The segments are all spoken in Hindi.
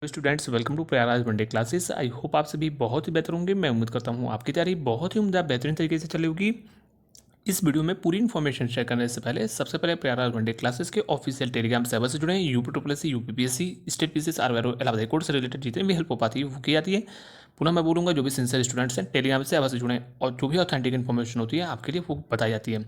Students, welcome to Prayagraj one day classes. I hope आप सभी बहुत ही बेहतर होंगे। मैं उम्मीद करता हूँ आपकी तैयारी बहुत ही उम्दा बेहतरीन तरीके से चली होगी। इस वीडियो में पूरी इन्फॉर्मेशन शेयर करने से पहले सबसे पहले प्रयागराज वनडे क्लासेस के ऑफिशियल टेलीग्राम सर्वर से जुड़े UP triple S C, UPPSC, state PCS, RRO, Allahabad high court से रिलेटेड जितनी भी हेल्प हो पाती है वो की जाती है। पुनः मैं बोलूँगा, जो भी सिंसियर स्टूडेंट्स हैं टेलीग्राम से जुड़े और जो भी ऑथेंटिक इन्फॉर्मेशन होती है आपके लिए वो बताई जाती है।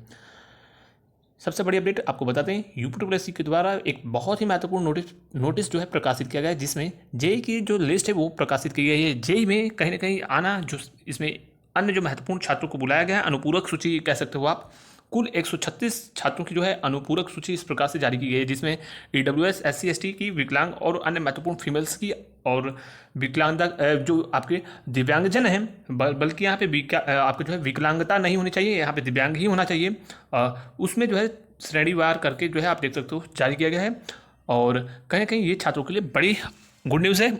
सबसे बड़ी अपडेट आपको बताते हैं, यूपी ट्रिपल एस सी के द्वारा एक बहुत ही महत्वपूर्ण नोटिस जो है प्रकाशित किया गया है, जिसमें जेई की जो लिस्ट है वो प्रकाशित की गई है। जेई में कहीं ना कहीं आना, जो इसमें अन्य जो महत्वपूर्ण छात्रों को बुलाया गया है, अनुपूरक सूची कह सकते हो आप। कुल 136 छात्रों की जो है अनुपूरक सूची इस प्रकार से जारी की गई है, जिसमें ईडब्ल्यूएस, एससी, एसटी की, विकलांग और अन्य महत्वपूर्ण फीमेल्स की और विकलांगता जो आपके दिव्यांगजन हैं, बल्कि यहाँ पे आपके जो है विकलांगता नहीं होनी चाहिए, यहाँ पे दिव्यांग ही होना चाहिए। उसमें जो है श्रेणीवार करके जो है आप देख सकते हो जारी किया गया है। और कहीं ना कहीं ये छात्रों के लिए बड़ी गुड न्यूज़ है।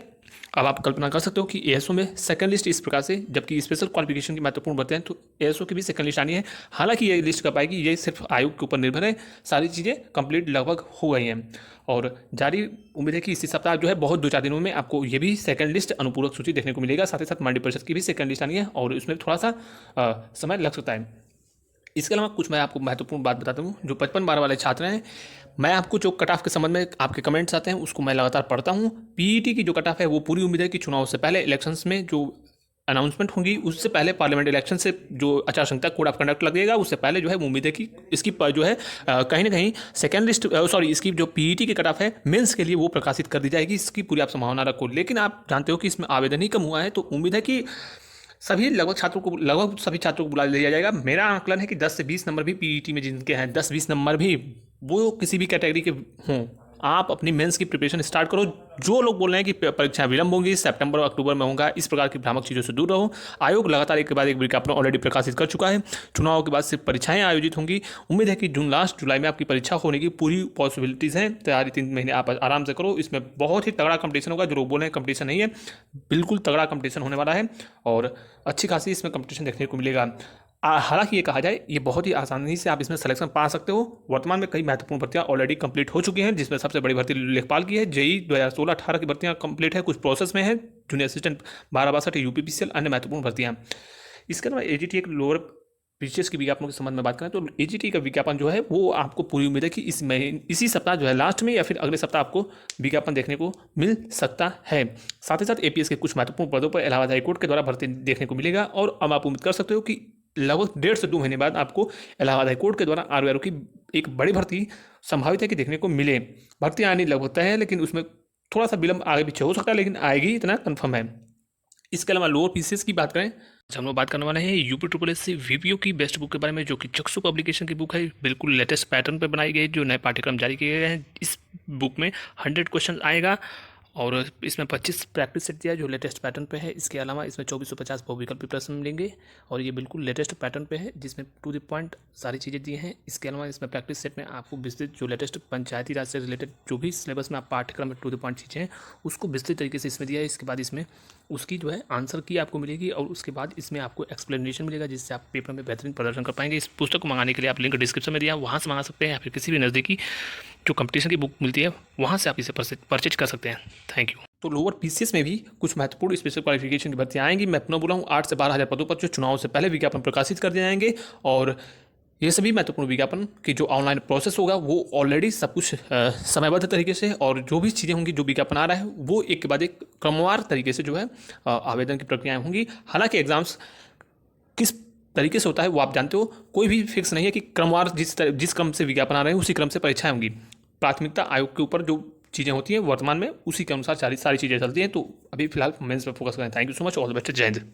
अब आप कल्पना कर सकते हो कि एएसओ में सेकंड लिस्ट इस प्रकार से, जबकि स्पेशल क्वालिफिकेशन की महत्वपूर्ण बढ़ते हैं तो एएसओ की भी सेकंड लिस्ट आनी है। हालांकि ये लिस्ट कब आएगी ये सिर्फ आयोग के ऊपर निर्भर है। सारी चीज़ें कंप्लीट लगभग हो गई हैं और जारी उम्मीद है कि इसी सप्ताह जो है बहुत 2-4 दिनों में आपको ये भी सेकंड लिस्ट अनुपूरक सूची देखने को मिलेगा। साथ ही साथ मंडी परिषद की भी सेकंड लिस्ट आनी है और इसमें थोड़ा सा समय लग सकता है। इसके अलावा कुछ मैं आपको महत्वपूर्ण बात बताता हूँ। जो 55-12 वाले छात्र हैं, मैं आपको जो कट ऑफ के संबंध में आपके कमेंट्स आते हैं उसको मैं लगातार पढ़ता हूँ। पीईटी की जो कट ऑफ है वो पूरी उम्मीद है कि चुनाव से पहले इलेक्शंस में जो अनाउंसमेंट होंगी उससे पहले पार्लियामेंट इलेक्शन से जो आचार संहिता कोड ऑफ कंडक्ट लगेगा उससे पहले जो है उम्मीद है कि इसकी जो है कहीं ना कहीं सेकेंड लिस्ट इसकी जो पीईटी की कट ऑफ है मेंस के लिए वो प्रकाशित कर दी जाएगी। इसकी पूरी आप संभावना रखो। लेकिन आप जानते हो कि इसमें आवेदन ही कम हुआ है, तो उम्मीद है कि लगभग सभी छात्रों को बुला लिया जाएगा। मेरा आंकलन है कि 10 से 20 नंबर भी पीईटी में जिनके हैं, 10-20 नंबर भी वो किसी भी कैटेगरी के हों, आप अपनी मेंस की प्रिपरेशन स्टार्ट करो। जो लोग बोल रहे हैं कि परीक्षाएं विलंब होंगी, सितंबर और अक्टूबर में होगा, इस प्रकार की भ्रामक चीज़ों से दूर रहो। आयोग लगातार एक के बाद एक विज्ञापन ऑलरेडी प्रकाशित कर चुका है। चुनाव के बाद सिर्फ परीक्षाएं आयोजित होंगी। उम्मीद है कि जून लास्ट जुलाई में आपकी परीक्षा होने की पूरी पॉसिबिलिटीज़ हैं। तैयारी 3 महीने आप आराम से करो। इसमें बहुत ही तगड़ा कंपटीशन होगा। जो लोग बोल रहे हैं कंपटीशन नहीं है, बिल्कुल तगड़ा कंपटीशन होने वाला है और अच्छी खासी इसमें कंपटीशन देखने को मिलेगा। हालांकि ये कहा जाए, ये बहुत ही आसानी से आप इसमें सिलेक्शन पा सकते हो। वर्तमान में कई महत्वपूर्ण भर्तियां ऑलरेडी कंप्लीट हो चुकी हैं, जिसमें सबसे बड़ी भर्ती लेखपाल की है। जेई 2016-18 की भर्तियां कंप्लीट है, कुछ प्रोसेस में है। जूनियर असिस्टेंट 12-62 यूपीपीसीएल, अन्य महत्वपूर्ण भर्तियां। इसके अलावा एजीटी एक लोअर पीसीएस के विज्ञापनों के संबंध में बात करें तो एजीटी का विज्ञापन जो है वो आपको पूरी उम्मीद है कि इसी सप्ताह जो है लास्ट में या फिर अगले सप्ताह आपको विज्ञापन देखने को मिल सकता है। साथ ही साथ एपीएस के कुछ महत्वपूर्ण पदों पर इलाहाबाद हाई कोर्ट के द्वारा भर्ती देखने को मिलेगा और अब आप उम्मीद कर सकते हो कि लगभग 1.5 से 2 महीने बाद आपको इलाहाबाद हाई कोर्ट के द्वारा आरओआरओ की एक बड़ी भर्ती संभावित है कि देखने को मिले। भर्ती आनी लगभग तय है, लेकिन उसमें थोड़ा सा विलंब आगे पीछे हो सकता है, लेकिन आएगी इतना कन्फर्म है। इसके अलावा लोअर पीसीएस की बात करें, हम लोग बात करने वाले हैं UP triple S C VPO की बेस्ट बुक के बारे में, जो कि चक्षु पब्लिकेशन की बुक है। बिल्कुल लेटेस्ट पैटर्न पर बनाई गई, जो नए पाठ्यक्रम जारी किए गए हैं। इस बुक में 100 क्वेश्चन आएगा और इसमें 25 प्रैक्टिस सेट दिया है जो लेटेस्ट पैटर्न पे है। इसके अलावा इसमें 2450 बहुविकल्पी प्रश्न मिलेंगे और ये बिल्कुल लेटेस्ट पैटर्न पे है, जिसमें टू द पॉइंट सारी चीज़ें दी हैं। इसके अलावा इसमें प्रैक्टिस सेट में आपको विस्तृत जो लेटेस्ट पंचायती राज से रिलेटेड जो भी सिलेबस में आप पाठ्यक्रम में टू द पॉइंट चीज़ें हैं उसको विस्तृत तरीके से इसमें दिया है। इसके बाद इसमें उसकी जो है आंसर की आपको मिलेगी और उसके बाद इसमें आपको एक्सप्लेनेशन मिलेगा, जिससे आप पेपर में बेहतरीन प्रदर्शन कर पाएंगे। इस पुस्तक को मंगाने के लिए आप लिंक डिस्क्रिप्शन में दिया, वहाँ से मंगा सकते हैं या फिर किसी भी नज़दीकी जो कंपटीशन की बुक मिलती है वहाँ से आप इसे परचेज कर सकते हैं। Thank you. तो लोअर पीसीएस में भी कुछ महत्वपूर्ण स्पेशल क्वालिफिकेशन की भर्तियाँ आएंगी। मैं अपना बोला हूँ 8 से 12 हज़ार पदों पर जो चुनाव से पहले विज्ञापन प्रकाशित कर दिए जाएंगे और ये सभी महत्वपूर्ण विज्ञापन की जो ऑनलाइन प्रोसेस होगा वो ऑलरेडी सब कुछ समयबद्ध तरीके से, और जो भी चीज़ें होंगी जो विज्ञापन आ रहा है वो एक के बाद एक क्रमवार तरीके से जो है आवेदन की प्रक्रियाएँ होंगी। हालांकि एग्जाम्स किस तरीके से होता है वो आप जानते हो, कोई भी फिक्स नहीं है कि क्रमवार जिस क्रम से विज्ञापन आ रहे हैं उसी क्रम से परीक्षाएं होंगी। प्राथमिकता आयोग के ऊपर जो चीज़ें होती हैं वर्तमान में उसी के अनुसार सारी चीज़ें चलती हैं। तो अभी फिलहाल मेंस पर फोकस करें। Thank you so much, all the best, जय हिंद।